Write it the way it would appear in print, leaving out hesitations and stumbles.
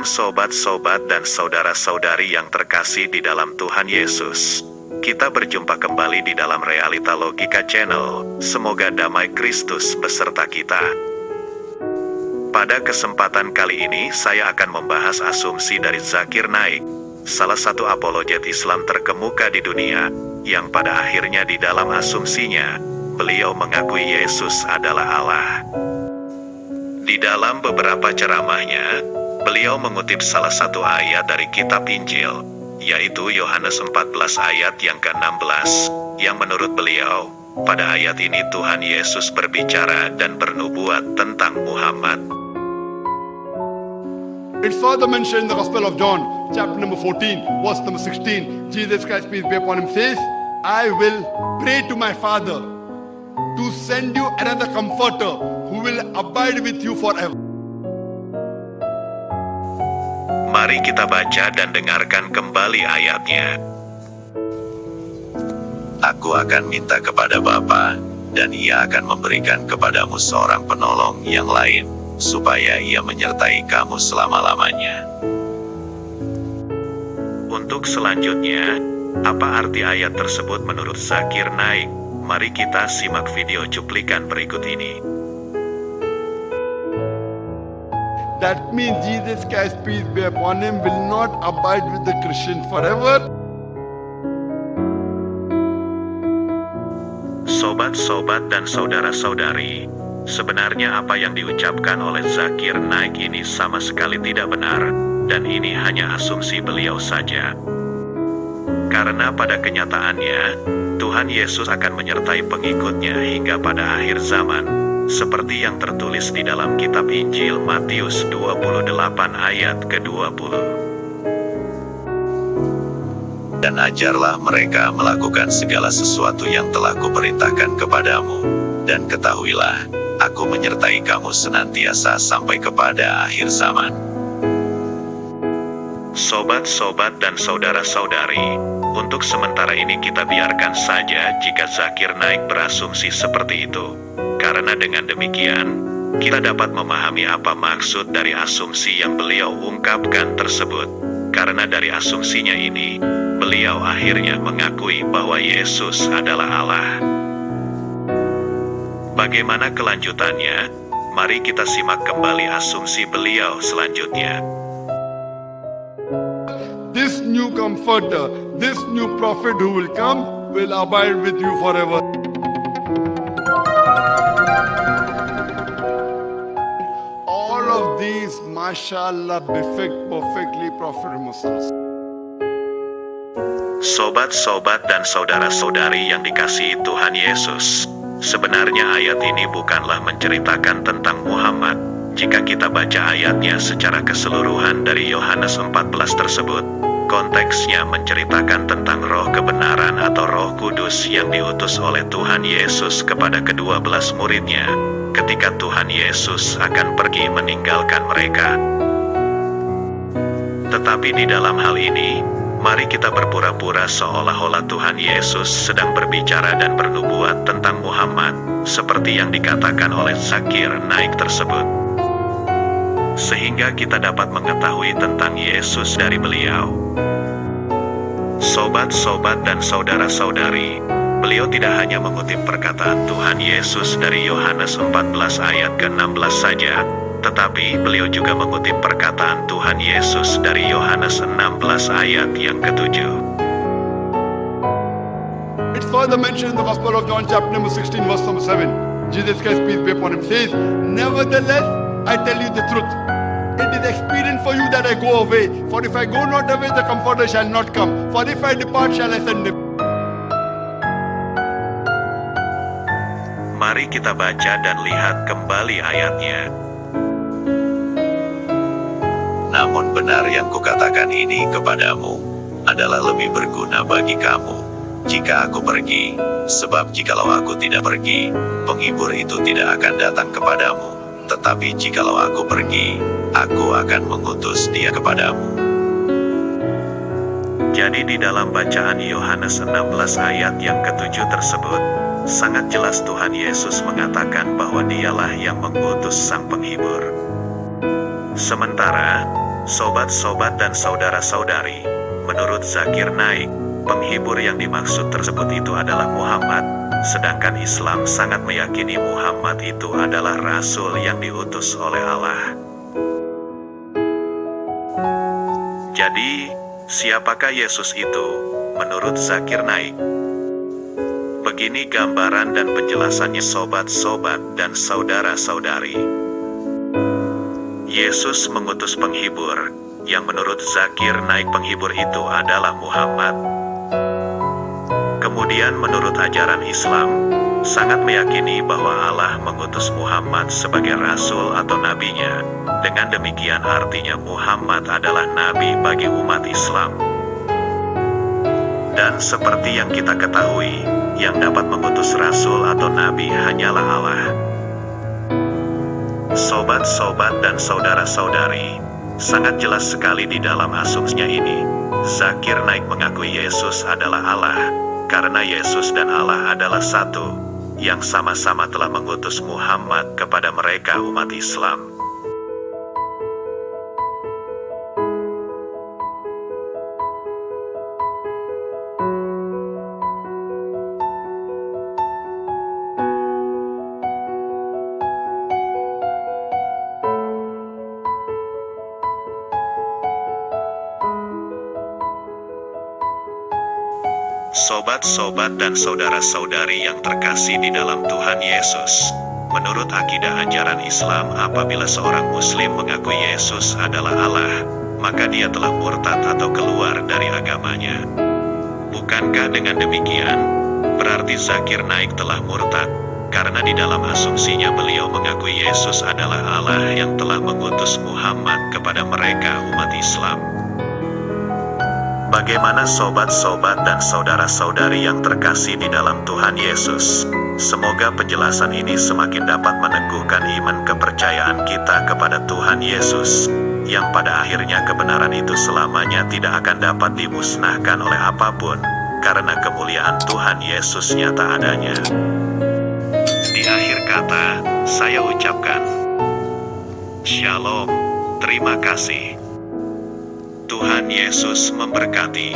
sobat-sobat dan saudara-saudari yang terkasih di dalam Tuhan Yesus. Kita berjumpa kembali di dalam Realita Logika Channel. Semoga damai Kristus beserta kita. Pada kesempatan kali ini saya akan membahas asumsi dari Zakir Naik, salah satu apologet Islam terkemuka di dunia, yang pada akhirnya di dalam asumsinya, beliau mengakui Yesus adalah Allah. Di dalam beberapa ceramahnya, beliau mengutip salah satu ayat dari kitab Injil, yaitu Yohanes 14 ayat yang ke-16, yang menurut beliau, pada ayat ini Tuhan Yesus berbicara dan bernubuat tentang Muhammad. It's further mentioned in the Gospel of John, chapter number 14, verse number 16. Jesus Christ, peace be upon him, says, I will pray to my Father to send you another comforter who will abide with you forever. Mari kita baca dan dengarkan kembali ayatnya. Aku akan minta kepada Bapa, dan Ia akan memberikan kepadamu seorang penolong yang lain, supaya Ia menyertai kamu selama-lamanya. Untuk selanjutnya, apa arti ayat tersebut menurut Zakir Naik? Mari kita simak video cuplikan berikut ini. That means Jesus Christ, peace be upon him, will not abide with the Christian forever. Sobat-sobat dan saudara-saudari, sebenarnya apa yang diucapkan oleh Zakir Naik ini sama sekali tidak benar, dan ini hanya asumsi beliau saja. Karena pada kenyataannya, Tuhan Yesus akan menyertai pengikutnya hingga pada akhir zaman, seperti yang tertulis di dalam kitab Injil Matius 28 ayat ke-20. Dan ajarlah mereka melakukan segala sesuatu yang telah kuperintahkan kepadamu, dan ketahuilah, aku menyertai kamu senantiasa sampai kepada akhir zaman. Sobat-sobat dan saudara-saudari, untuk sementara ini kita biarkan saja jika Zakir Naik berasumsi seperti itu. Karena dengan demikian, kita dapat memahami apa maksud dari asumsi yang beliau ungkapkan tersebut. Karena dari asumsinya ini, beliau akhirnya mengakui bahwa Yesus adalah Allah. Bagaimana kelanjutannya? Mari kita simak kembali asumsi beliau selanjutnya. This new comforter, this new prophet who will come, will abide with you forever. All of these, mashallah, befit perfectly Prophet Muhammad. Sobat-sobat dan saudara-saudari yang dikasihi Tuhan Yesus, sebenarnya ayat ini bukanlah menceritakan tentang Muhammad. Jika kita baca ayatnya secara keseluruhan dari Yohanes 14 tersebut, konteksnya menceritakan tentang roh kebenaran atau Roh Kudus yang diutus oleh Tuhan Yesus kepada ke-12 muridnya, ketika Tuhan Yesus akan pergi meninggalkan mereka. Tetapi di dalam hal ini, mari kita berpura-pura seolah-olah Tuhan Yesus sedang berbicara dan bernubuat tentang Muhammad, seperti yang dikatakan oleh Zakir Naik tersebut. Sehingga kita dapat mengetahui tentang Yesus dari beliau. Sobat-sobat dan saudara-saudari, beliau tidak hanya mengutip perkataan Tuhan Yesus dari Yohanes 14 ayat ke-16 saja, tetapi beliau juga mengutip perkataan Tuhan Yesus dari Yohanes 16 ayat yang ke-7. It's further mentioned in the Gospel of John, chapter number 16, verse number 7. Jesus Christ, peace be upon him, says, Nevertheless, I tell you the truth. It is expedient for you that I go away. For if I go not away, the Comforter shall not come. For if I depart, shall I send him. Mari kita baca dan lihat kembali ayatnya. Namun benar yang kukatakan ini kepadamu, adalah lebih berguna bagi kamu, jika aku pergi, sebab jikalau aku tidak pergi, penghibur itu tidak akan datang kepadamu, tetapi jikalau aku pergi, aku akan mengutus dia kepadamu. Jadi di dalam bacaan Yohanes 16 ayat yang ke-7 tersebut, sangat jelas Tuhan Yesus mengatakan bahwa dialah yang mengutus sang penghibur. Sementara, Sobat-sobat dan saudara-saudari, menurut Zakir Naik, penghibur yang dimaksud tersebut itu adalah Muhammad, sedangkan Islam sangat meyakini Muhammad itu adalah Rasul yang diutus oleh Allah. Jadi, siapakah Yesus itu, menurut Zakir Naik? Begini gambaran dan penjelasannya sobat-sobat dan saudara-saudari. Yesus mengutus penghibur, yang menurut Zakir Naik penghibur itu adalah Muhammad. Kemudian menurut ajaran Islam, sangat meyakini bahwa Allah mengutus Muhammad sebagai Rasul atau Nabi-Nya. Dengan demikian artinya Muhammad adalah Nabi bagi umat Islam. Dan seperti yang kita ketahui, yang dapat mengutus Rasul atau Nabi hanyalah Allah. Sobat-sobat dan saudara-saudari, sangat jelas sekali di dalam asumsinya ini, Zakir Naik mengakui Yesus adalah Allah, karena Yesus dan Allah adalah satu, yang sama-sama telah mengutus Muhammad kepada mereka umat Islam. Sobat-sobat dan saudara-saudari yang terkasih di dalam Tuhan Yesus, menurut akidah ajaran Islam, apabila seorang Muslim mengakui Yesus adalah Allah, maka dia telah murtad atau keluar dari agamanya. Bukankah dengan demikian, berarti Zakir Naik telah murtad, karena di dalam asumsinya beliau mengakui Yesus adalah Allah yang telah mengutus Muhammad kepada mereka umat Islam. Bagaimana sobat-sobat dan saudara-saudari yang terkasih di dalam Tuhan Yesus? Semoga penjelasan ini semakin dapat meneguhkan iman kepercayaan kita kepada Tuhan Yesus, yang pada akhirnya kebenaran itu selamanya tidak akan dapat dimusnahkan oleh apapun, karena kemuliaan Tuhan Yesus nyata adanya. Di akhir kata, saya ucapkan Shalom, terima kasih. Tuhan Yesus memberkati.